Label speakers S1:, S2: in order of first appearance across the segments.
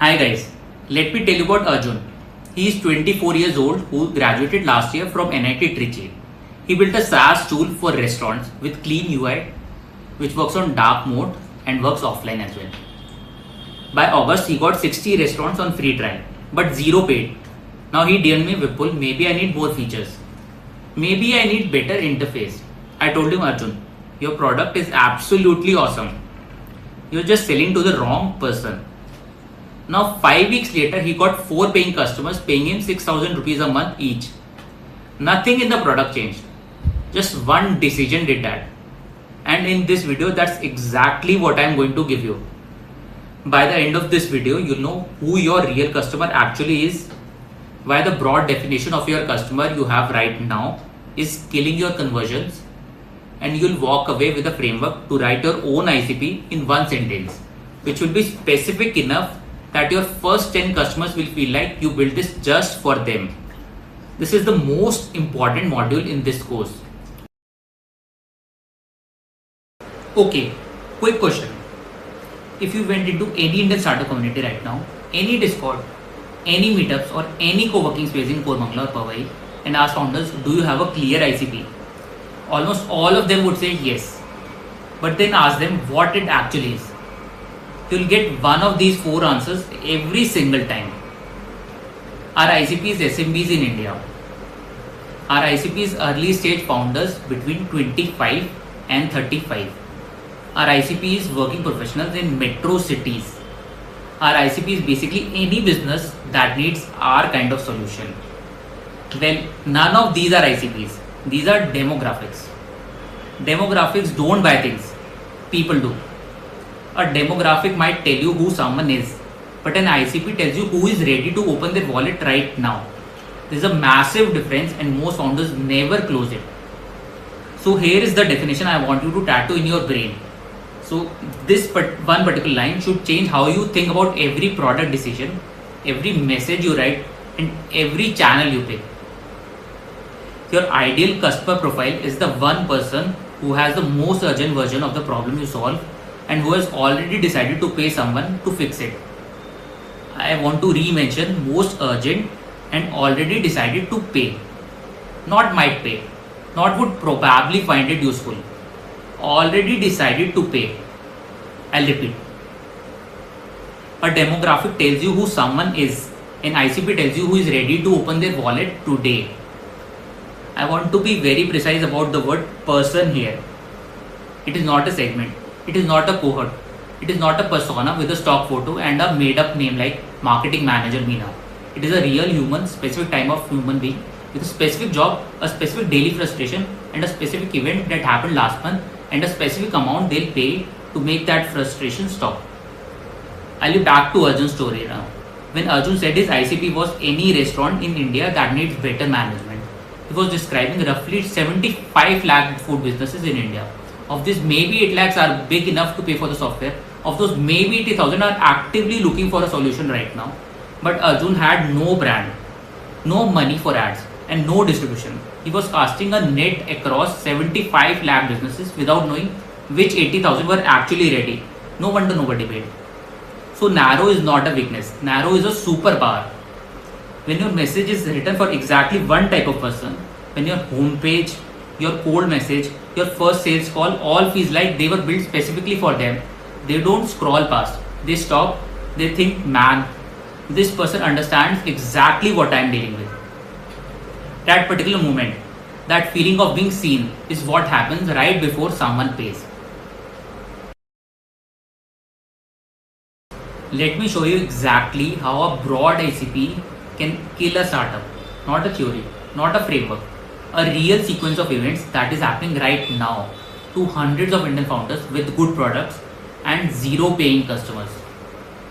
S1: Hi guys, let me tell you about Arjun. He is 24 years old who graduated last year from NIT Trichy. He built a SaaS tool for restaurants with clean UI which works on dark mode and works offline as well. By August, he got 60 restaurants on free trial, but zero paid. Now he DM'd me, Vipul, maybe I need more features. Maybe I need better interface. I told him, Arjun, your product is absolutely awesome. You're just selling to the wrong person. Now 5 weeks later, he got 4 paying customers paying him 6,000 rupees a month each. Nothing in the product changed. Just one decision did that. And in this video, that's exactly what I'm going to give you. By the end of this video, you'll know who your real customer actually is, why the broad definition of your customer you have right now is killing your conversions, and you'll walk away with a framework to write your own ICP in one sentence, which will be specific enough that your first 10 customers will feel like you built this just for them. This is the most important module in this course. Okay, quick question. If you went into any Indian startup community right now, any Discord, any meetups or any co-working space in Koramangala or Powai and ask founders, do you have a clear ICP? Almost all of them would say yes. But then ask them what it actually is. You'll get one of these 4 answers every single time. Our ICP is SMBs in India. Our ICP is early stage founders between 25 and 35. Our ICP is working professionals in metro cities. Our ICP is basically any business that needs our kind of solution. Well, none of these are ICPs. These are demographics. Demographics don't buy things. People do. A demographic might tell you who someone is, but an ICP tells you who is ready to open their wallet right now. There's a massive difference and most founders never close it. So here is the definition I want you to tattoo in your brain. So this one particular line should change how you think about every product decision, every message you write, and every channel you pick. Your ideal customer profile is the one person who has the most urgent version of the problem you solve and who has already decided to pay someone to fix it. I want to re-mention most urgent and already decided to pay. Not might pay, not would probably find it useful. Already decided to pay. I'll repeat. A demographic tells you who someone is. An ICP tells you who is ready to open their wallet today. I want to be very precise about the word person here. It is not a segment. It is not a cohort. It is not a persona with a stock photo and a made up name like marketing manager Meena. It is a real human, specific time of human being with a specific job, a specific daily frustration and a specific event that happened last month and a specific amount they'll pay to make that frustration stop. I'll be back to Arjun's story now. When Arjun said his ICP was any restaurant in India that needs better management, he was describing roughly 75 lakh food businesses in India. Of this, maybe 8 lakhs are big enough to pay for the software. Of those, maybe 80,000 are actively looking for a solution right now. But Arjun had no brand, no money for ads, and no distribution. He was casting a net across 75 lakh businesses without knowing which 80,000 were actually ready. No wonder nobody paid. So narrow is not a weakness. Narrow is a superpower. When your message is written for exactly one type of person, when your homepage, your cold message, your first sales call all feels like they were built specifically for them, they don't scroll past. They stop. They think, man, this person understands exactly what I'm dealing with. That particular moment, that feeling of being seen is what happens right before someone pays. Let me show you exactly how a broad ICP can kill a startup. Not a theory, not a framework. A real sequence of events that is happening right now to hundreds of Indian founders with good products and zero paying customers.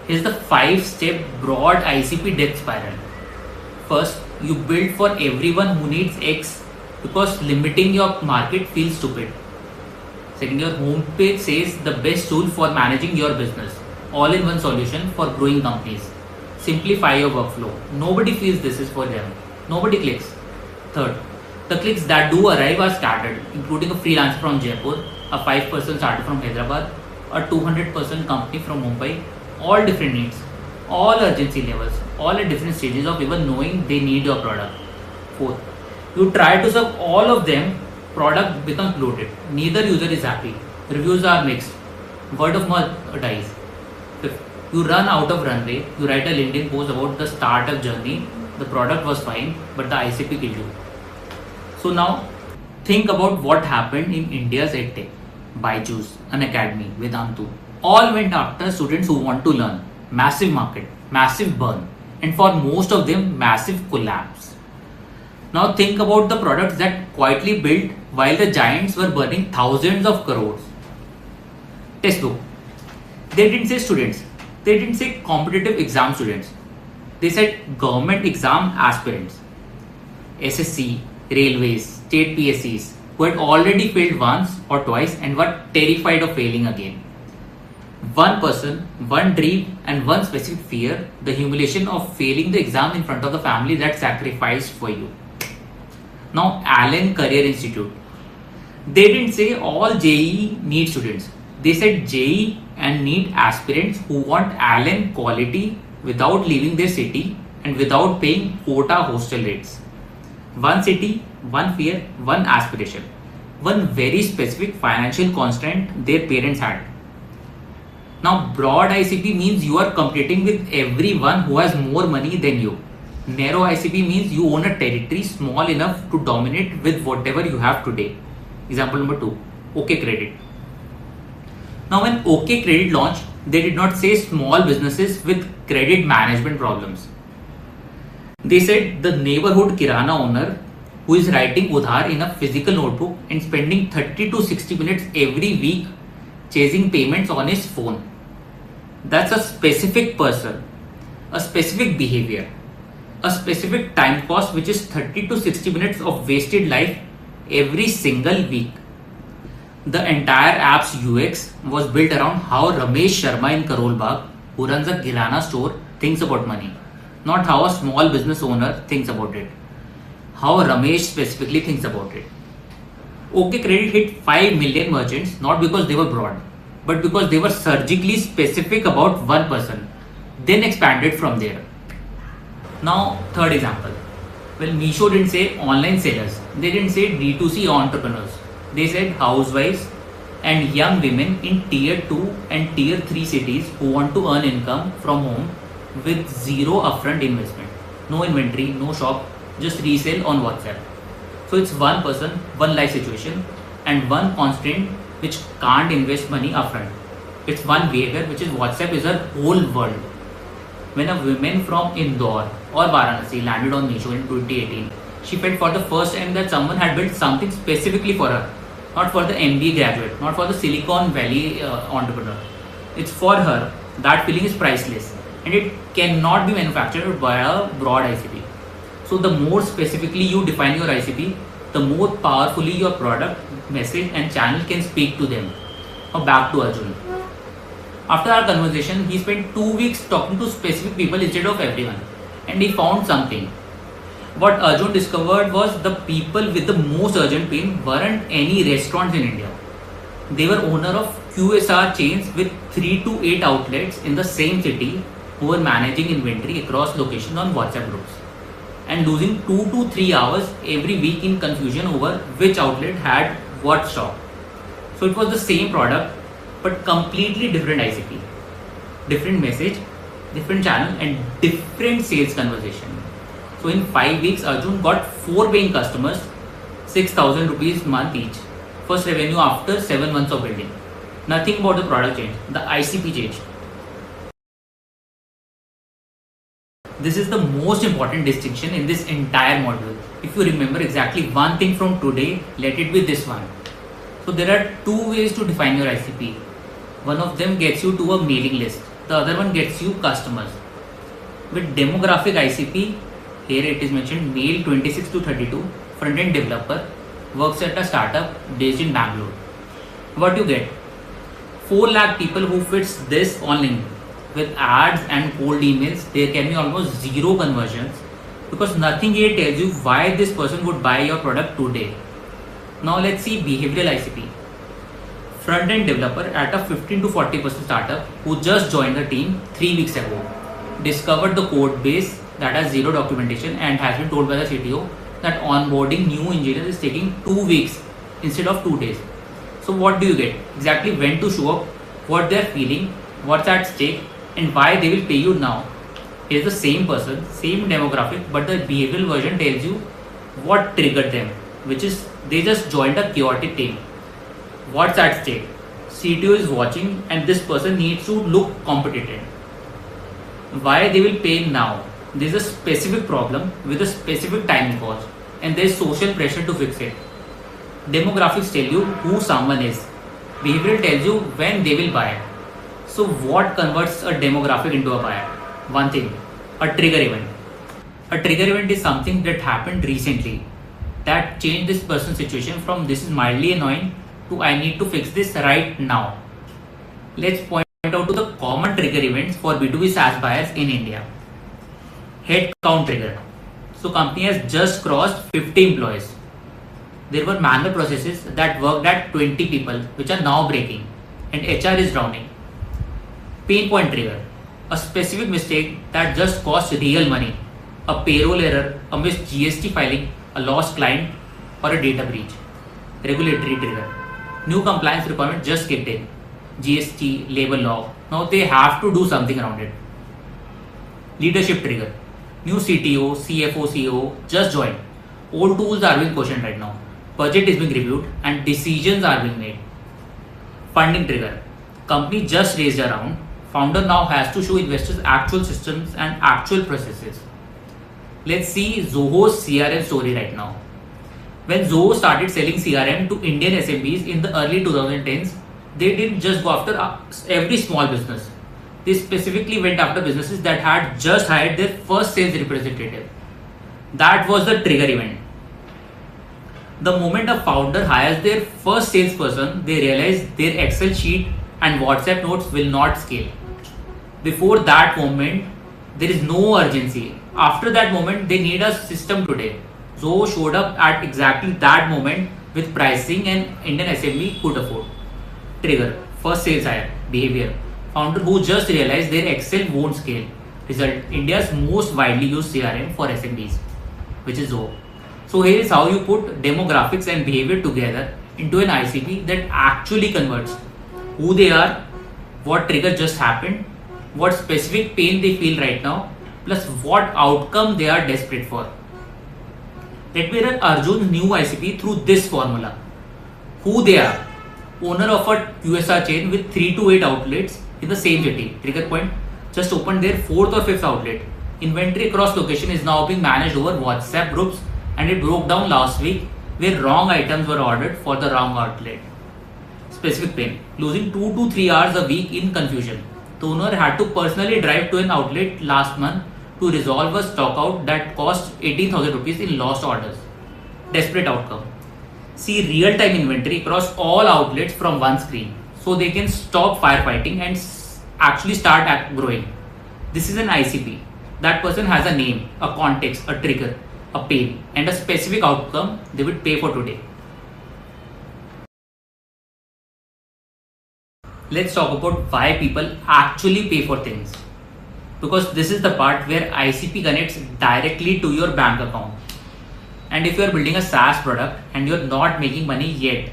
S1: Here's the 5-step broad ICP death spiral. First, you build for everyone who needs X because limiting your market feels stupid. Second, your homepage says the best tool for managing your business. All-in-one solution for growing companies. Simplify your workflow. Nobody feels this is for them. Nobody clicks. Third, the clicks that do arrive are scattered, including a freelancer from Jaipur, a 5-person startup from Hyderabad, a 200-person company from Mumbai, all different needs, all urgency levels, all at different stages of even knowing they need your product. Fourth, you try to serve all of them, product becomes bloated. Neither user is happy. Reviews are mixed. Word of mouth dies. Fifth, you run out of runway. You write a LinkedIn post about the startup journey. The product was fine, but the ICP killed you. So now, think about what happened in India's EdTech. Byju's, an academy, Vedantu, all went after students who want to learn. Massive market, massive burn, and for most of them, massive collapse. Now think about the products that quietly built while the giants were burning thousands of crores. Textbook. They didn't say students. They didn't say competitive exam students. They said government exam aspirants. SSC, railways, state PSCs who had already failed once or twice and were terrified of failing again. One person, one dream, and one specific fear, the humiliation of failing the exam in front of the family that sacrificed for you. Now, Allen Career Institute. They didn't say all JEE need students. They said JEE and need aspirants who want Allen quality without leaving their city and without paying quota hostel rates. One city, one fear, one aspiration. One very specific financial constraint their parents had. Now, broad ICP means you are competing with everyone who has more money than you. Narrow ICP means you own a territory small enough to dominate with whatever you have today. Example number 2, OK Credit. Now, when OK Credit launched, they did not say small businesses with credit management problems. They said the neighborhood kirana owner who is writing udhar in a physical notebook and spending 30 to 60 minutes every week chasing payments on his phone. That's a specific person, a specific behavior, a specific time cost which is 30 to 60 minutes of wasted life every single week. The entire app's UX was built around how Ramesh Sharma in Karol Bagh, who runs a kirana store, thinks about money, not how a small business owner thinks about it. How Ramesh specifically thinks about it. OK Credit hit 5 million merchants not because they were broad, but because they were surgically specific about one person, then expanded from there. Now, third example. Well, Meesho didn't say online sellers. They didn't say D2C entrepreneurs. They said housewives and young women in tier 2 and tier 3 cities who want to earn income from home with zero upfront investment. No inventory, no shop, just resale on WhatsApp. So it's one person, one life situation, and one constraint which can't invest money upfront. It's one behavior which is WhatsApp is her whole world. When a woman from Indore or Varanasi landed on Meesho in 2018, she felt for the first time that someone had built something specifically for her, not for the MBA graduate, not for the Silicon Valley entrepreneur. It's for her. That feeling is priceless and it cannot be manufactured by a broad ICP. So the more specifically you define your ICP, the more powerfully your product, message and channel can speak to them. Now back to Arjun. After our conversation, he spent 2 weeks talking to specific people instead of everyone, and he found something. What Arjun discovered was the people with the most urgent pain weren't any restaurants in India. They were owner of QSR chains with 3 to 8 outlets in the same city who were managing inventory across locations on WhatsApp groups and losing 2 to 3 hours every week in confusion over which outlet had what stock. So it was the same product but completely different ICP, different message, different channel and different sales conversation. So in 5 weeks, Arjun got 4 paying customers, 6,000 rupees a month each. First revenue after 7 months of building. Nothing about the product changed, the ICP changed. This is the most important distinction in this entire module. If you remember exactly one thing from today, let it be this one. So there are 2 ways to define your ICP. One of them gets you to a mailing list. The other one gets you customers. With demographic ICP, here it is mentioned male 26 to 32, front-end developer, works at a startup based in Bangalore. What you get? 4 lakh people who fits this on LinkedIn. With ads and cold emails, there can be almost zero conversions because nothing here tells you why this person would buy your product today. Now let's see behavioral ICP. Front-end developer at a 15 to 40% startup who just joined the team 3 weeks ago. discovered the code base that has zero documentation and has been told by the CTO that onboarding new engineers is taking 2 weeks instead of 2 days. So what do you get? Exactly when to show up, what they are feeling, what's at stake, and why they will pay you now. It's the same person, same demographic, but the behavioral version tells you what triggered them, which is they just joined a chaotic team. What's at stake? CTO is watching and this person needs to look competent. Why they will pay now? There's a specific problem with a specific timing cost and there's social pressure to fix it. Demographics tell you who someone is. Behavioral tells you when they will buy. So what converts a demographic into a buyer? One thing, a trigger event. A trigger event is something that happened recently that changed this person's situation from this is mildly annoying to I need to fix this right now. Let's point out to the common trigger events for B2B SaaS buyers in India. Head count trigger. So company has just crossed 50 employees. There were manual processes that worked at 20 people which are now breaking and HR is drowning. Pain point trigger. A specific mistake that just cost real money. A payroll error, a missed GST filing, a lost client or a data breach. Regulatory trigger. New compliance requirement just kicked in. GST, labor law. Now they have to do something around it. Leadership trigger. New CTO, CFO, CEO just joined. Old tools are being questioned right now. Budget is being reviewed and decisions are being made. Funding trigger. Company just raised a round. Founder now has to show investors actual systems and actual processes. Let's see Zoho's CRM story right now. When Zoho started selling CRM to Indian SMBs in the early 2010s, they didn't just go after every small business. They specifically went after businesses that had just hired their first sales representative. That was the trigger event. The moment a founder hires their first salesperson, they realize their Excel sheet and WhatsApp notes will not scale. Before that moment, there is no urgency. After that moment, they need a system today. Zoho showed up at exactly that moment with pricing and Indian SMB could afford. Trigger, first sales hire, behavior. Founder who just realized their Excel won't scale. Result, India's most widely used CRM for SMBs, which is Zoho. So here is how you put demographics and behavior together into an ICP that actually converts who they are, what trigger just happened, what specific pain they feel right now, plus what outcome they are desperate for. Let me run Arjun's new ICP through this formula. Who they are. Owner of a QSR chain with 3 to 8 outlets in the same city. Trigger point, just opened their 4th or 5th outlet. Inventory across location is now being managed over WhatsApp groups and it broke down last week where wrong items were ordered for the wrong outlet. Specific pain, losing 2 to 3 hours a week in confusion. The owner had to personally drive to an outlet last month to resolve a stockout that cost 18,000 rupees in lost orders. Desperate outcome. See real-time inventory across all outlets from one screen so they can stop firefighting and actually start growing. This is an ICP. That person has a name, a context, a trigger, a pain, and a specific outcome they would pay for today. Let's talk about why people actually pay for things. Because this is the part where ICP connects directly to your bank account. And if you are building a SaaS product and you're not making money yet,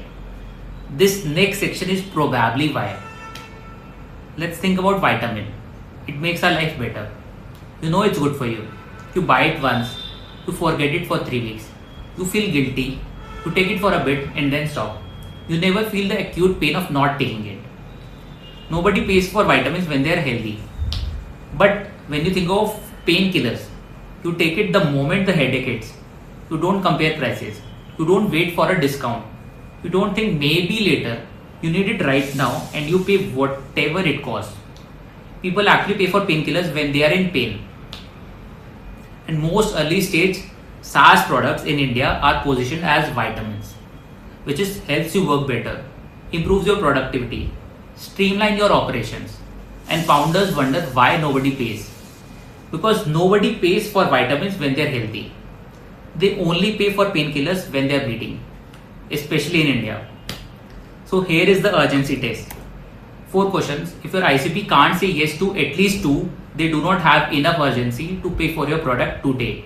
S1: this next section is probably why. Let's think about vitamin. It makes our life better. You know it's good for you. You buy it once, you forget it for 3 weeks. You feel guilty, you take it for a bit and then stop. You never feel the acute pain of not taking it. Nobody pays for vitamins when they are healthy. But when you think of painkillers, you take it the moment the headache hits. You don't compare prices. You don't wait for a discount. You don't think maybe later. You need it right now and you pay whatever it costs. People actually pay for painkillers when they are in pain. And most early stage SaaS products in India are positioned as vitamins, which is helps you work better, improves your productivity, streamline your operations, and founders wonder why nobody pays. Because nobody pays for vitamins when they're healthy. They only pay for painkillers when they're bleeding, especially in India. So here is the urgency test. 4 questions. If your ICP can't say yes to at least 2, they do not have enough urgency to pay for your product today.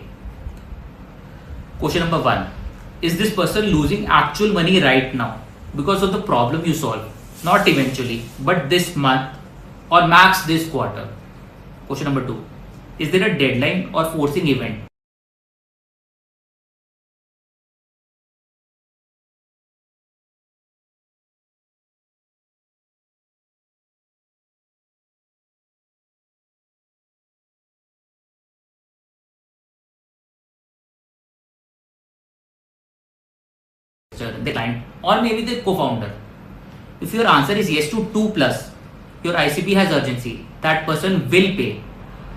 S1: Question number 1. Is this person losing actual money right now because of the problem you solve? Not eventually, but this month or max this quarter. Question number 2. Is there a deadline or forcing event? The client or maybe the co-founder. If your answer is yes to 2 plus, your ICP has urgency. That person will pay.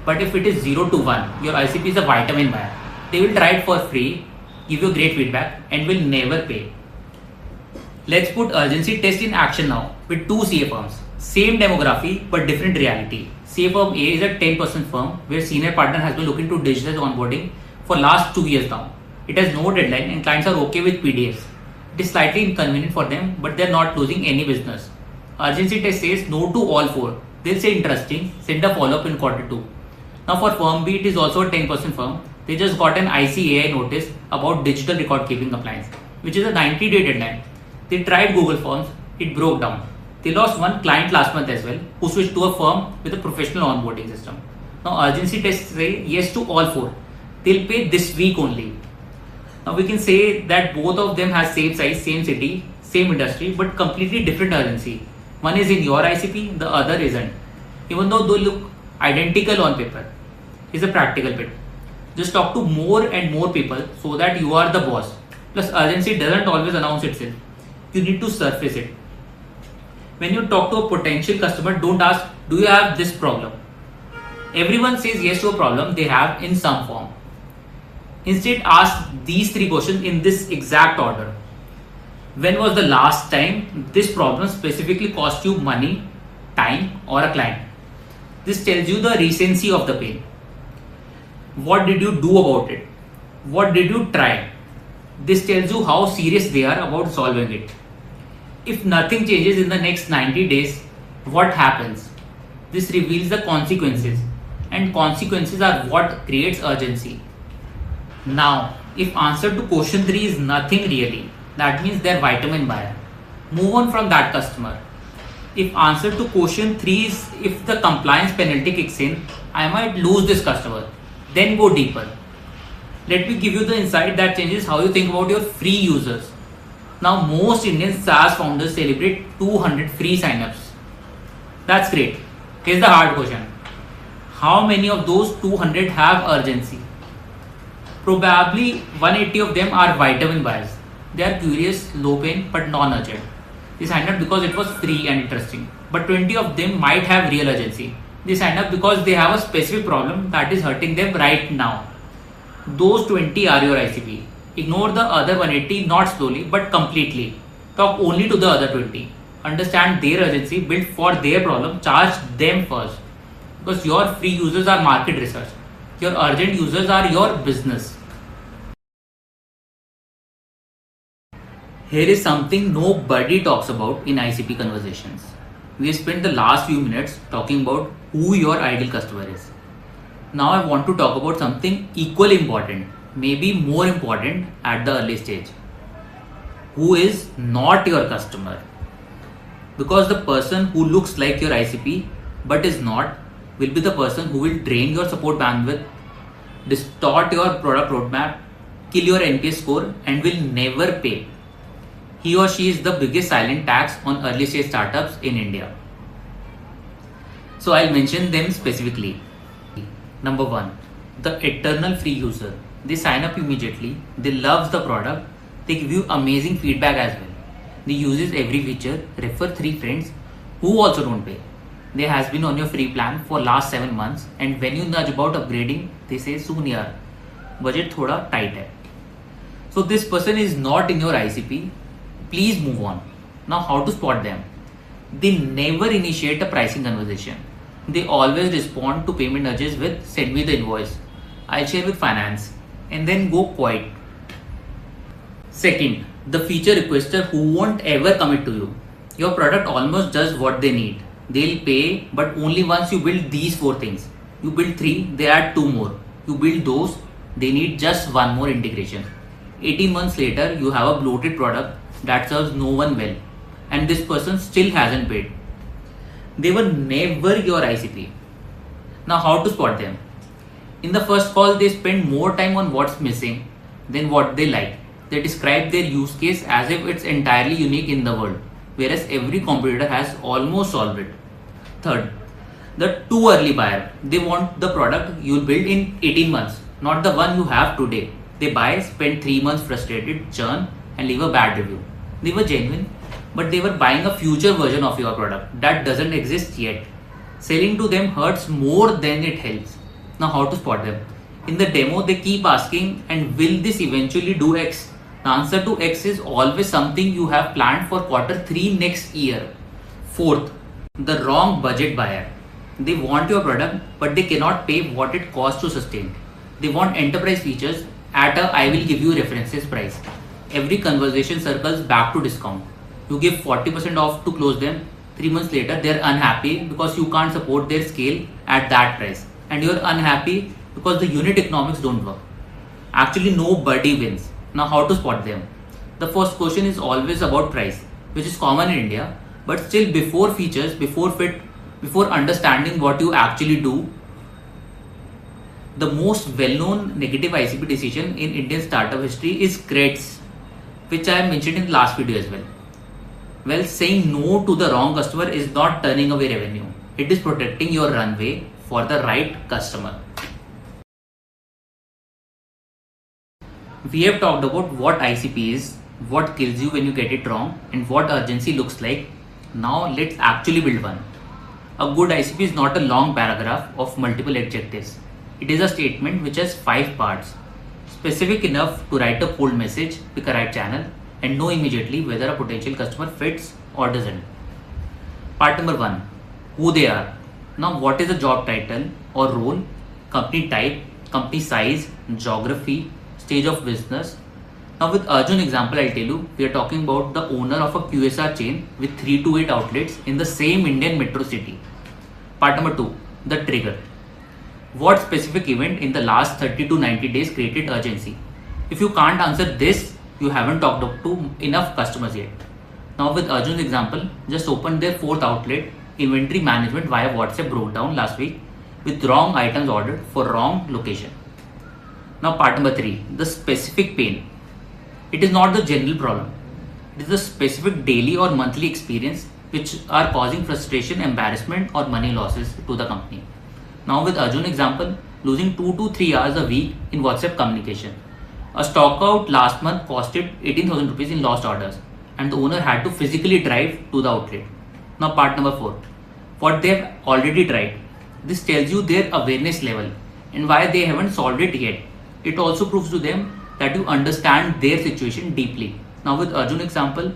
S1: But if it is 0 to 1, your ICP is a vitamin buyer. They will try it for free, give you great feedback and will never pay. Let's put urgency test in action now with 2 CA firms. Same demography but different reality. CA firm A is a 10% firm where senior partner has been looking to digitize onboarding for last 2 years now. It has no deadline and clients are okay with PDFs. It is slightly inconvenient for them, but they are not losing any business. Urgency test says no to all 4. They'll say interesting, send a follow-up in quarter 2. Now for firm B, it is also a 10% firm. They just got an ICAI notice about digital record keeping compliance, which is a 90-day deadline. They tried Google Forms, it broke down. They lost one client last month as well, who switched to a firm with a professional onboarding system. Now urgency tests say yes to all 4. They'll pay this week only. Now we can say that both of them have same size, same city, same industry, but completely different urgency. One is in your ICP, the other isn't. Even though they look identical on paper, is a practical bit. Just talk to more and more people so that you are the boss. Plus urgency doesn't always announce itself. You need to surface it. When you talk to a potential customer, don't ask, do you have this problem? Everyone says yes to a problem they have in some form. Instead, ask these 3 questions in this exact order. When was the last time this problem specifically cost you money, time, or a client? This tells you the recency of the pain. What did you do about it? What did you try? This tells you how serious they are about solving it. If nothing changes in the next 90 days, what happens? This reveals the consequences, and consequences are what creates urgency. Now, if answer to question 3 is nothing really, that means they're vitamin buyer. Move on from that customer. If answer to question 3 is if the compliance penalty kicks in, I might lose this customer. Then go deeper. Let me give you the insight that changes how you think about your free users. Now, most Indian SaaS founders celebrate 200 free signups. That's great. Here's the hard question. How many of those 200 have urgency? Probably 180 of them are vitamin buyers. They are curious, low pain, but non-urgent. They signed up because it was free and interesting. But 20 of them might have real urgency. They signed up because they have a specific problem that is hurting them right now. Those 20 are your ICP. Ignore the other 180, not slowly, but completely. Talk only to the other 20. Understand their urgency, build for their problem, charge them first. Because your free users are market research. Your urgent users are your business. Here is something nobody talks about in ICP conversations. We have spent the last few minutes talking about who your ideal customer is. Now I want to talk about something equally important, maybe more important at the early stage. Who is not your customer? Because the person who looks like your ICP but is not will be the person who will drain your support bandwidth, distort your product roadmap, kill your NPS score, and will never pay. He or she is the biggest silent tax on early stage startups in India. So I'll mention them specifically. Number 1, the eternal free user. They sign up immediately, they love the product, they give you amazing feedback as well. They uses every feature, refer 3 friends who also don't pay. They has been on your free plan for last 7 months, and when you nudge about upgrading, they say soon yaar, budget thoda tight hai. So this person is not in your ICP. Please move on. Now how to spot them? They never initiate a pricing conversation. They always respond to payment nudges with send me the invoice, I'll share with finance, and then go quiet. Second, the feature requester who won't ever commit to you. Your product almost does what they need. They'll pay, but only once you build these 4 things. You build 3, they add 2 more. You build those, they need just 1 more integration. 18 months later, you have a bloated product that serves no one well, and this person still hasn't paid. They were never your ICP. Now, how to spot them? In the first call, they spend more time on what's missing than what they like. They describe their use case as if it's entirely unique in the world, whereas every competitor has almost solved it. Third, the too early buyer. They want the product you'll build in 18 months, not the one you have today. They buy, spend 3 months frustrated, churn, and leave a bad review. They were genuine, but they were buying a future version of your product that doesn't exist yet. Selling to them hurts more than it helps. Now, how to spot them? In the demo, they keep asking, and will this eventually do X? The answer to X is always something you have planned for Q3 next year. Fourth, the wrong budget buyer. They want your product, but they cannot pay what it costs to sustain. They want enterprise features at a I will give you references price. Every conversation circles back to discount. You give 40% off to close them. 3 months later, they're unhappy because you can't support their scale at that price. And you're unhappy because the unit economics don't work. Actually, nobody wins. Now, how to spot them? The first question is always about price, which is common in India, but still before features, before fit, before understanding what you actually do. The most well-known negative ICP decision in Indian startup history is credits, which I mentioned in the last video as well. Well, saying no to the wrong customer is not turning away revenue. It is protecting your runway for the right customer. We have talked about what ICP is, what kills you when you get it wrong, and what urgency looks like. Now let's actually build one. A good ICP is not a long paragraph of multiple adjectives. It is a statement which has 5 parts, specific enough to write a cold message, pick a right channel, and know immediately whether a potential customer fits or doesn't. Part number 1, who they are. Now, what is the job title or role, company type, company size, geography, stage of business. Now, with Arjun example, I'll tell you, we are talking about the owner of a QSR chain with 3 to 8 outlets in the same Indian metro city. Part number 2, the trigger. What specific event in the last 30 to 90 days created urgency? If you can't answer this, you haven't talked up to enough customers yet. Now, with Arjun's example, just opened their 4th outlet. Inventory management via WhatsApp broke down last week with wrong items ordered for wrong location. Now, part number 3, the specific pain. It is not the general problem. It is the specific daily or monthly experience which are causing frustration, embarrassment, or money losses to the company. Now, with Arjun example, losing 2 to 3 hours a week in WhatsApp communication. A stock out last month costed 18,000 rupees in lost orders, and the owner had to physically drive to the outlet. Now, part number 4, what they have already tried. This tells you their awareness level and why they haven't solved it yet. It also proves to them that you understand their situation deeply. Now, with Arjun example,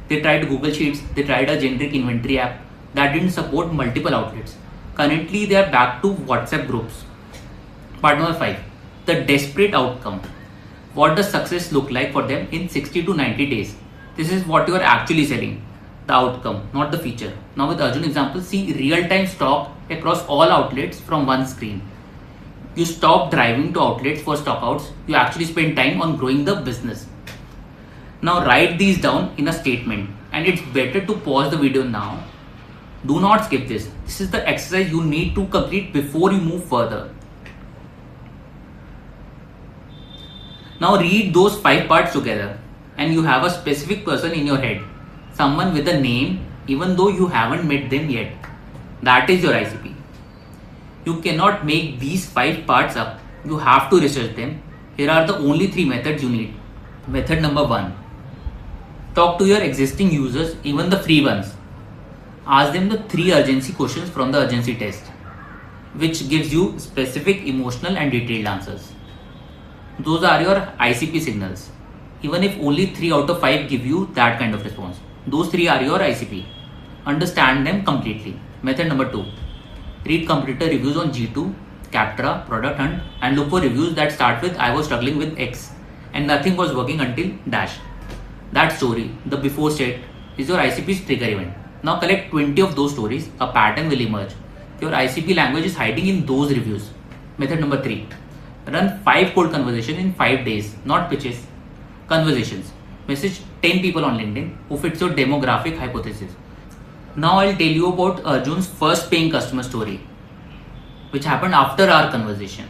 S1: they tried Google Sheets, they tried a generic inventory app that didn't support multiple outlets. Currently, they are back to WhatsApp groups. Part number 5, the desperate outcome. What does success look like for them in 60 to 90 days? This is what you are actually selling, the outcome, not the feature. Now, with Arjun example, see real-time stock across all outlets from one screen. You stop driving to outlets for stockouts. You actually spend time on growing the business. Now, write these down in a statement, and it's better to pause the video now. Do not skip this. This is the exercise you need to complete before you move further. Now, read those 5 parts together, and you have a specific person in your head, someone with a name, even though you haven't met them yet. That is your ICP. You cannot make these 5 parts up. You have to research them. Here are the only 3 methods you need. Method number 1. Talk to your existing users, even the free ones. Ask them the 3 urgency questions from the urgency test, which gives you specific, emotional, and detailed answers. Those are your ICP signals. Even if only 3 out of 5 give you that kind of response, those 3 are your ICP. Understand them completely. Method number 2. Read competitor reviews on G2, Captra, Product Hunt, and look for reviews that start with I was struggling with X and nothing was working until dash. That story, the before state, is your ICP's trigger event. Now collect 20 of those stories, a pattern will emerge. Your ICP language is hiding in those reviews. Method number 3. Run 5 cold conversations in 5 days, not pitches. Conversations. Message 10 people on LinkedIn who fits your demographic hypothesis. Now I'll tell you about Arjun's first paying customer story, which happened after our conversation.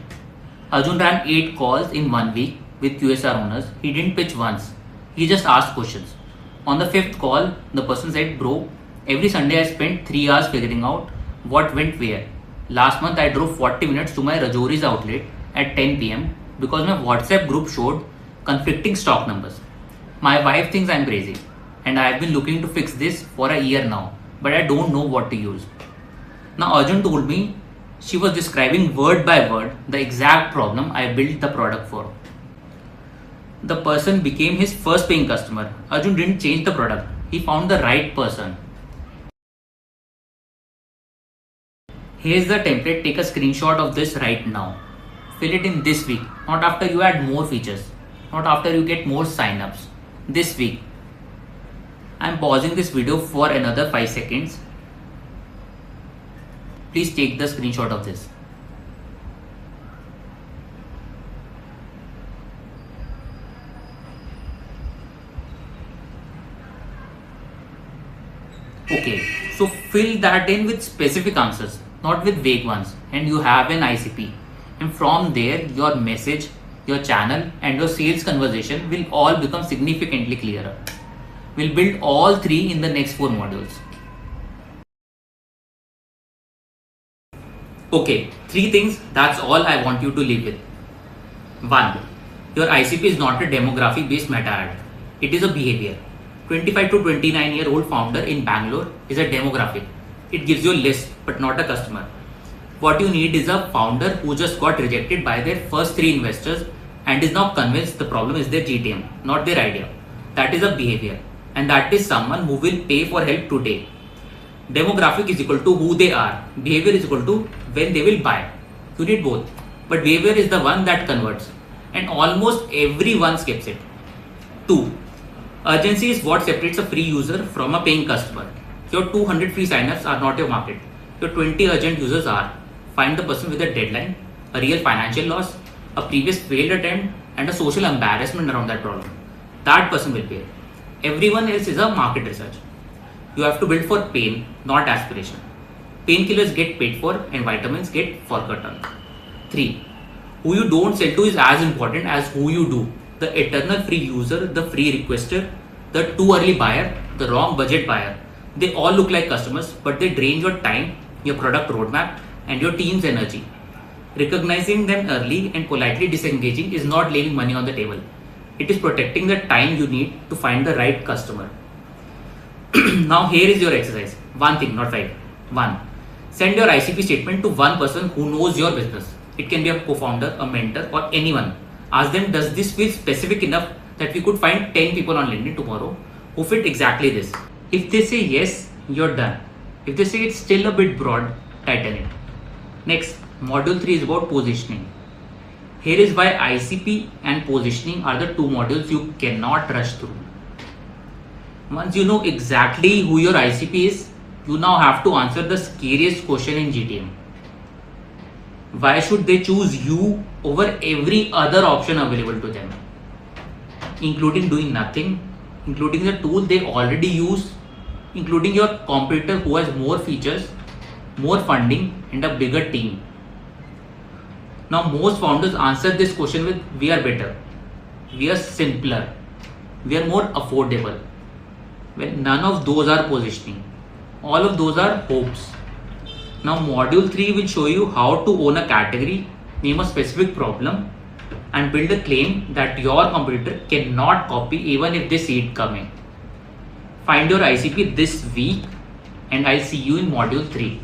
S1: Arjun ran 8 calls in 1 week with QSR owners. He didn't pitch once. He just asked questions. On the 5th call, the person said, "Bro, every Sunday I spent 3 hours figuring out what went where. Last month I drove 40 minutes to my Rajori's outlet at 10 p.m. because my WhatsApp group showed conflicting stock numbers. My wife thinks I'm crazy and I have been looking to fix this for a year now, but I don't know what to use." Now Arjun told me she was describing word by word the exact problem I built the product for. The person became his first paying customer. Arjun didn't change the product. He found the right person. Here's the template. Take a screenshot of this right now. Fill it in this week, not after you add more features, not after you get more signups. This week. I'm pausing this video for another 5 seconds. Please take the screenshot of this. Okay, so fill that in with specific answers, not with vague ones, and you have an ICP. And from there, your message, your channel, and your sales conversation will all become significantly clearer. We'll build all 3 in the next 4 modules. Okay, 3 things, that's all I want you to leave with. 1. Your ICP is not a demographic based meta ad. It is a behavior. 25 to 29-year-old founder in Bangalore is a demographic. It gives you a list, but not a customer. What you need is a founder who just got rejected by their first 3 investors and is now convinced the problem is their GTM, not their idea. That is a behavior. And that is someone who will pay for help today. Demographic is equal to who they are. Behavior is equal to when they will buy. You need both. But behavior is the one that converts. And almost everyone skips it. 2. Urgency is what separates a free user from a paying customer. Your 200 free signups are not your market. Your 20 urgent users are. Find the person with a deadline, a real financial loss, a previous failed attempt, and a social embarrassment around that problem. That person will pay. Everyone else is a market research. You have to build for pain, not aspiration. Painkillers get paid for and vitamins get forgotten. 3. Who you don't sell to is as important as who you do. The eternal free user, the free requester, the too early buyer, the wrong budget buyer. They all look like customers, but they drain your time, your product roadmap, and your team's energy. Recognizing them early and politely disengaging is not leaving money on the table. It is protecting the time you need to find the right customer. Now here is your exercise. 1 thing, not 5. 1. Send your ICP statement to one person who knows your business. It can be a co-founder, a mentor, or anyone. Ask them, does this feel specific enough that we could find 10 people on LinkedIn tomorrow who fit exactly this? If they say yes, you're done. If they say it's still a bit broad, tighten it. Next, module 3 is about positioning. Here is why ICP and positioning are the 2 modules you cannot rush through. Once you know exactly who your ICP is, you now have to answer the scariest question in GTM. Why should they choose you over every other option available to them? Including doing nothing, including the tool they already use, including your competitor who has more features, more funding, and a bigger team. Now most founders answer this question with, we are better, we are simpler, we are more affordable. Well, none of those are positioning. All of those are hopes. Now module 3 will show you how to own a category, name a specific problem, and build a claim that your competitor cannot copy even if they see it coming. Find your ICP this week and I'll see you in module 3.